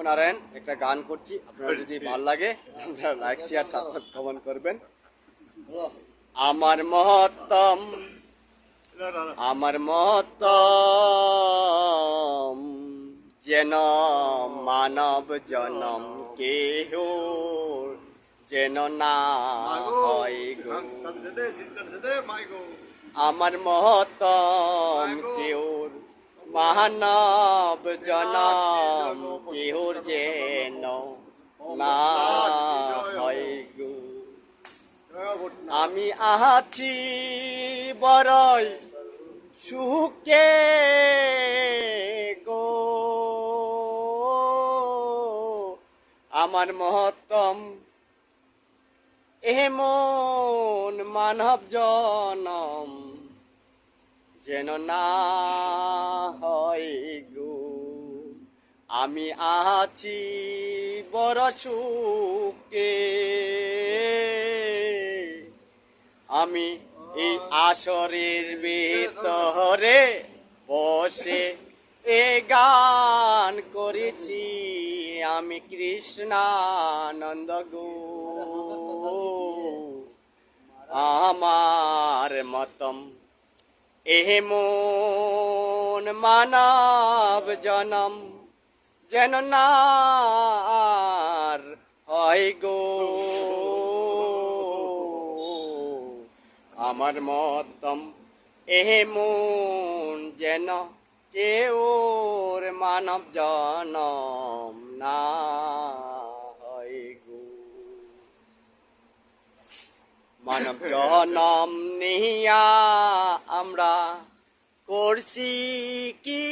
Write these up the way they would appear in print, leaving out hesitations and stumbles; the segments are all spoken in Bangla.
নারায়ণ একটা গান করছি, আপনারা যদি ভালো লাগে আপনারা লাইক শেয়ার সাবস্ক্রাইব কমেন্ট করবেন। আমার মহত্তম যেন মানব জনম কেহ যেন না হয় গো। আমার মহত্তম কেউর মানব জনম কেহুর যেন না হয় গো। আমি আছি বড়ই সুখে গো, আমার মহত্তম এমন মানব জনম যেন না হয় গো। আমি আছি বড় সুখে, আমি এই আসরের ভিতরে বসে এ গান করেছি, আমি কৃষ্ণানন্দ গো। আমার মতম এমন মানব জনম যেন না আর হয় গো। আমার মতম এমন যেন কেউর মানব জনম না হয় গো। মানব জনম নিয়া আমরা করছি কি,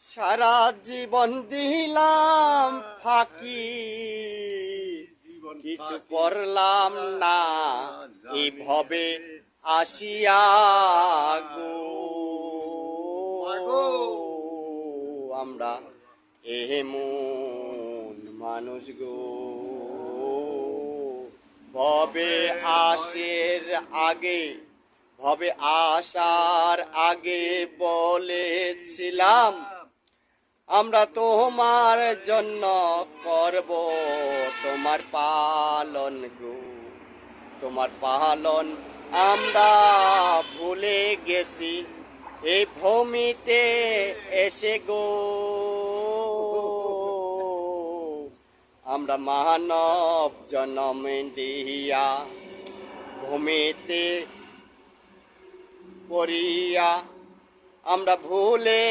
সারা জীবন দিলাম ফাঁকি, কিছু করলাম না এই ভবে আসিয়া গো। আমরা এমন মানুষ গো, ভবে আসার আগে বলেছিলাম আমরা তোমার জন্য করব তোমার পালন গো। তোমার পালন আমরা ভুলে গেছি এই ভূমিতে এসে গো। আমরা মানব জনম দিয়া ভূমিতে পড়িয়া আমরা ভুলে